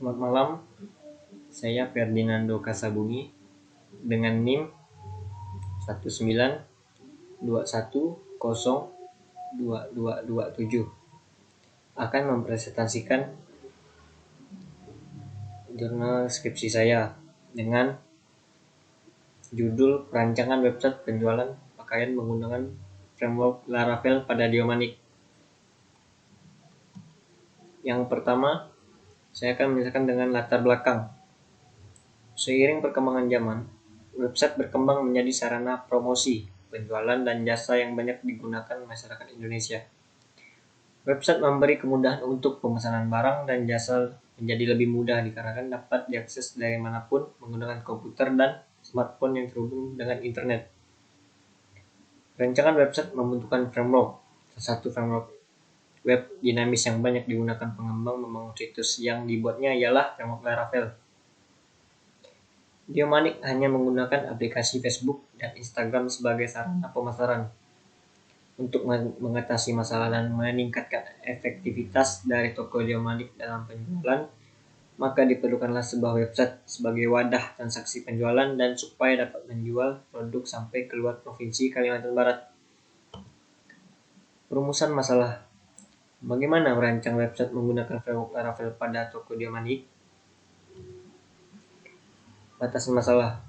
Selamat malam, saya Ferdinando Kasabumi dengan NIM 192102227 akan mempresentasikan jurnal skripsi saya dengan judul perancangan website penjualan pakaian menggunakan framework Laravel pada Diomanik. Yang pertama, saya akan menjelaskan dengan latar belakang. Seiring perkembangan zaman, website berkembang menjadi sarana promosi, penjualan, dan jasa yang banyak digunakan masyarakat Indonesia. Website memberi kemudahan untuk pemesanan barang dan jasa menjadi lebih mudah dikarenakan dapat diakses dari manapun menggunakan komputer dan smartphone yang terhubung dengan internet. Rancangan website membutuhkan framework. Salah satu framework web dinamis yang banyak digunakan pengembang membangun situs yang dibuatnya ialah framework Laravel. Diomanik hanya menggunakan aplikasi Facebook dan Instagram sebagai sarana pemasaran. Untuk mengatasi masalah dan meningkatkan efektivitas dari toko Diomanik dalam penjualan, maka diperlukanlah sebuah website sebagai wadah transaksi penjualan dan supaya dapat menjual produk sampai keluar provinsi Kalimantan Barat. Perumusan masalah. Bagaimana merancang website menggunakan framework Laravel pada toko Diomanik? Batasan masalah.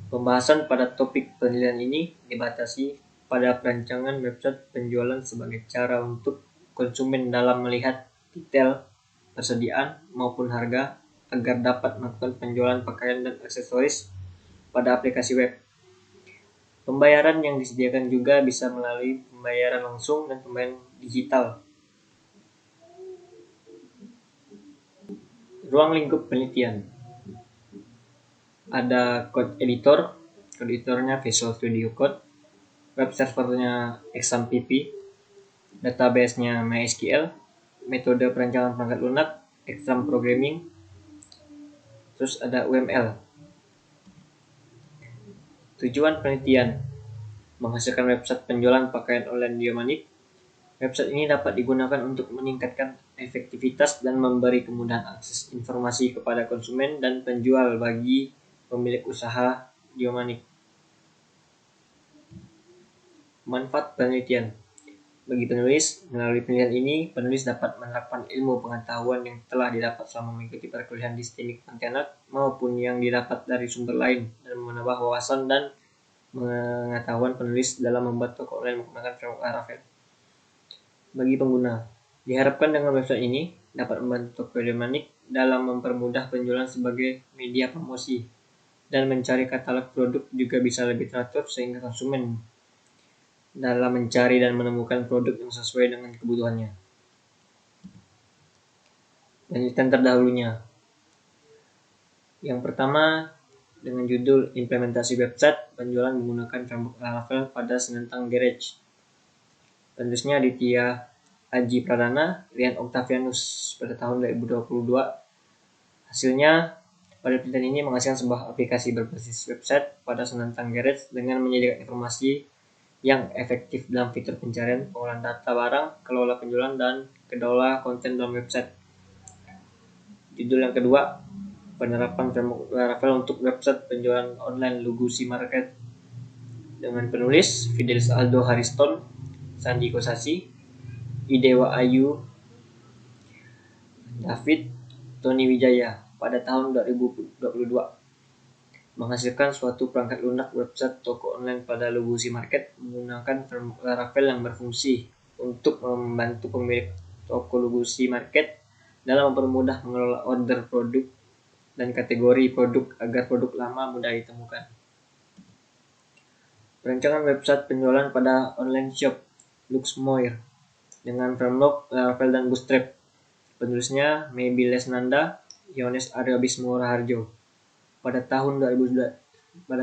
Pembahasan pada topik penelitian ini dibatasi pada perancangan website penjualan sebagai cara untuk konsumen dalam melihat detail persediaan maupun harga agar dapat melakukan penjualan pakaian dan aksesoris pada aplikasi web. Pembayaran yang disediakan juga bisa melalui pembayaran langsung dan pembayaran digital. Ruang lingkup penelitian. Ada code editornya Visual Studio Code, web servernya XAMPP, database-nya MySQL, metode perancangan perangkat lunak, Exam Programming, terus ada UML. Tujuan penelitian menghasilkan website penjualan pakaian online Diomanik. Website ini dapat digunakan untuk meningkatkan efektivitas dan memberi kemudahan akses informasi kepada konsumen dan penjual bagi pemilik usaha Diomanik. Manfaat penelitian. Bagi penulis, melalui penelitian ini, penulis dapat menerapkan ilmu pengetahuan yang telah didapat selama mengikuti perkuliahan di STIMIK Pontianak maupun yang didapat dari sumber lain dan menambah wawasan dan pengetahuan penulis dalam membuat toko online menggunakan framework Laravel. Bagi pengguna, diharapkan dengan website ini dapat membantu toko Diomanik dalam mempermudah penjualan sebagai media promosi dan mencari katalog produk juga bisa lebih teratur sehingga konsumen dalam mencari dan menemukan produk yang sesuai dengan kebutuhannya. Penelitian terdahulunya. Yang pertama dengan judul Implementasi Website Penjualan Menggunakan Framework Laravel pada Senentang Garage. Penulisnya Aditya Aji Pradana, Rian Octavianus pada tahun 2022. Hasilnya, pada penelitian ini menghasilkan sebuah aplikasi berbasis website pada Senentang Garage dengan menyediakan informasi yang efektif dalam fitur pencarian, pengolahan data barang, kelola penjualan, dan kelola konten dalam website. Judul yang kedua, penerapan framework Laravel untuk website penjualan online Lugusi Market, dengan penulis Fidelis Aldo Hariston, Sandi Kosasi, Idewa Ayu, David, Tony Wijaya pada tahun 2022. Menghasilkan suatu perangkat lunak website toko online pada Lugusi Market menggunakan framework Laravel yang berfungsi untuk membantu pemilik toko Lugusi Market dalam mempermudah mengelola order produk dan kategori produk agar produk lama mudah ditemukan. Perancangan website penjualan pada online shop Luxmoir dengan framework Laravel dan Bootstrap. Penulisnya Maybe Lesnanda, Yones Aryo Bismo Raharjo pada tahun 2019.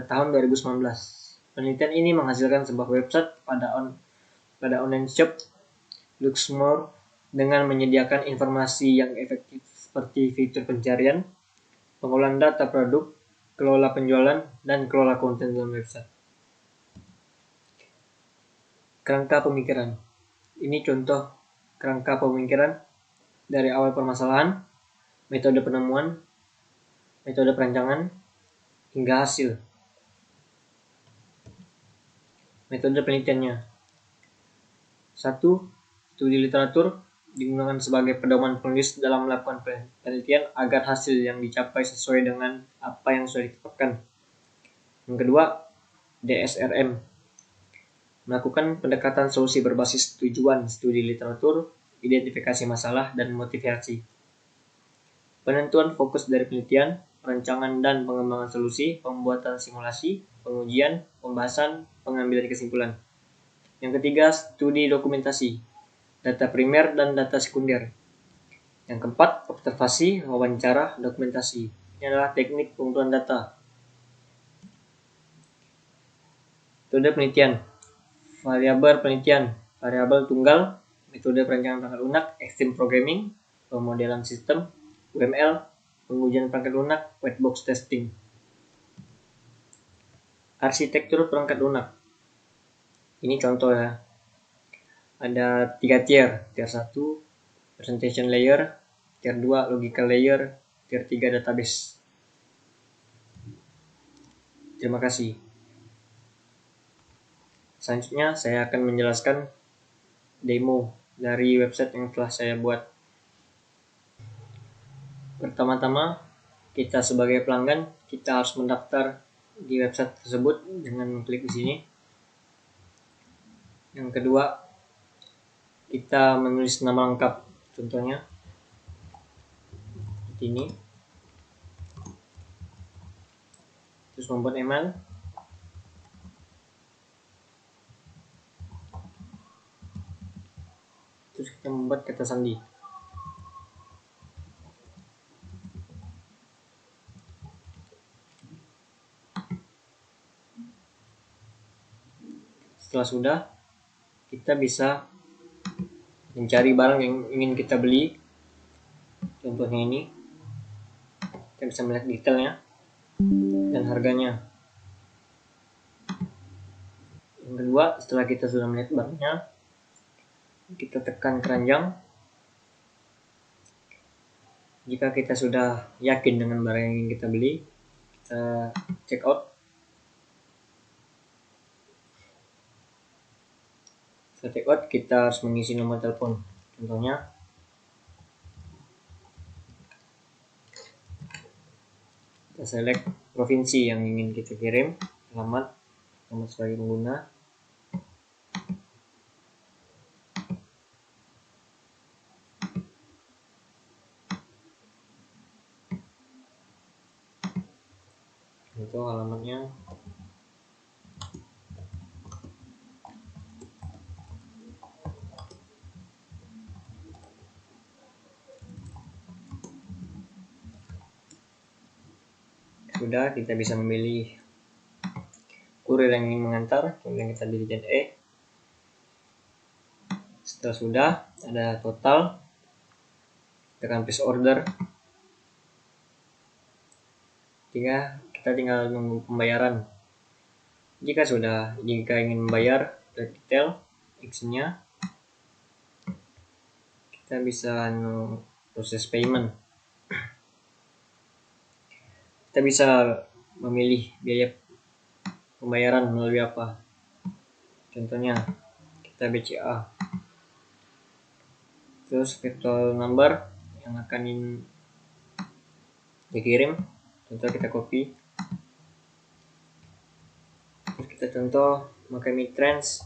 Penelitian ini menghasilkan sebuah website pada online shop Luxmoir dengan menyediakan informasi yang efektif seperti fitur pencarian, pengolahan data produk, kelola penjualan, dan kelola konten dalam website. Kerangka pemikiran. Ini contoh kerangka pemikiran dari awal permasalahan, metode penemuan, metode perancangan, hingga hasil. Metode penelitiannya. 1. Studi literatur digunakan sebagai pedoman penulis dalam melakukan penelitian agar hasil yang dicapai sesuai dengan apa yang sudah ditetapkan. Yang kedua, DSRM. Melakukan pendekatan solusi berbasis tujuan studi literatur, identifikasi masalah, dan motivasi. Penentuan fokus dari penelitian, perancangan dan pengembangan solusi, pembuatan simulasi, pengujian, pembahasan, pengambilan kesimpulan. Yang ketiga, studi dokumentasi, data primer dan data sekunder. Yang keempat, observasi, wawancara, dokumentasi. Ini adalah teknik pengumpulan data. Metode penelitian. Variabel penelitian, variabel tunggal, metode perancangan perangkat lunak, extreme programming, pemodelan sistem, UML, pengujian perangkat lunak, white box testing. Arsitektur perangkat lunak. Ini contoh ya. Ada 3 tier. Tier 1 presentation layer, tier 2 logical layer, tier 3 database. Terima kasih. Selanjutnya saya akan menjelaskan demo dari website yang telah saya buat. Pertama-tama, kita sebagai pelanggan, kita harus mendaftar di website tersebut dengan mengklik di sini. Yang kedua, kita menulis nama lengkap, contohnya seperti ini. Terus membuat email. Terus kita membuat kata sandi. Setelah sudah, kita bisa mencari barang yang ingin kita beli. Contohnya ini, kita bisa melihat detailnya dan harganya. Yang kedua, setelah kita sudah melihat barangnya, kita tekan keranjang. Jika kita sudah yakin dengan barang yang ingin kita beli, kita check out. Setelah check out, kita harus mengisi nomor telepon. Contohnya, kita select provinsi yang ingin kita kirim, alamat sebagai pengguna. Itu alamatnya. Sudah, kita bisa memilih kurir yang ingin mengantar, kemudian kita pilih E. Setelah sudah, ada total, tekan place order. Kita tinggal menunggu pembayaran. Jika ingin membayar detail actionnya, kita bisa proses payment. Kita bisa memilih biaya pembayaran melalui apa. Contohnya kita BCA. Terus virtual number yang akan dikirim, contoh kita copy. Terus kita contoh pakai Mitrans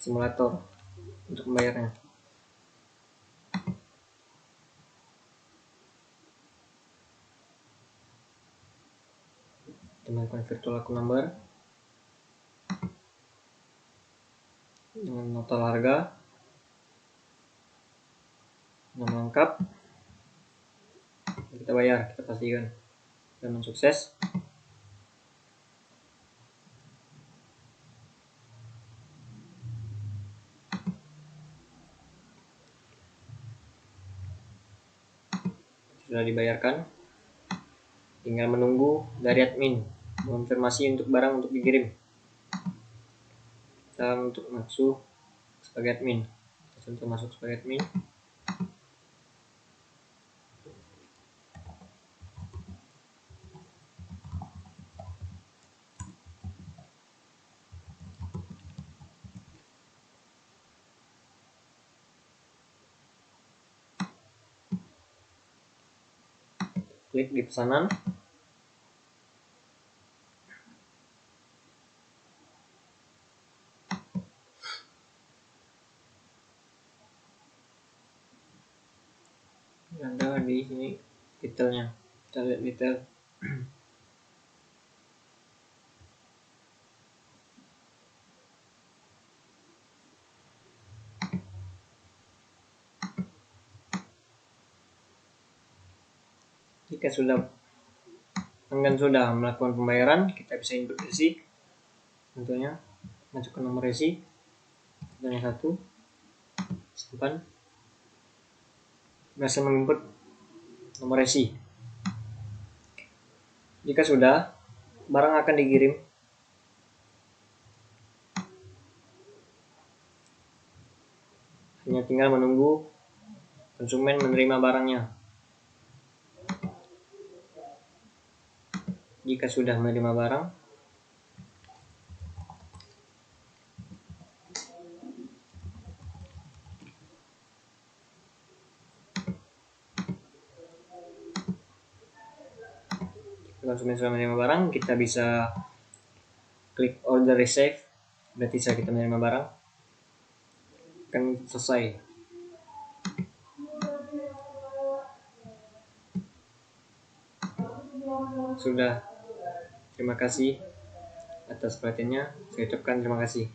simulator untuk membayarnya. Teman virtual account number dengan total harga, nama lengkap, kita bayar, kita pastikan dan sukses. Sudah dibayarkan, tinggal menunggu dari admin konfirmasi untuk barang untuk dikirim. Kita untuk masuk sebagai admin, contoh masuk sebagai admin. klik di pesanan. Ada di sini detailnya, kita lihat detail. Jika pelanggan sudah melakukan pembayaran, kita bisa input resi. Contohnya masukkan nomor resi, contohnya 1, simpan. Berhasil menginput nomor resi. Jika sudah, barang akan dikirim. Hanya tinggal menunggu konsumen menerima barangnya. Jika sudah menerima barang, kita bisa klik order receive, berarti saat kita menerima barang akan selesai. Sudah, terima kasih atas perhatiannya. Saya ucapkan terima kasih.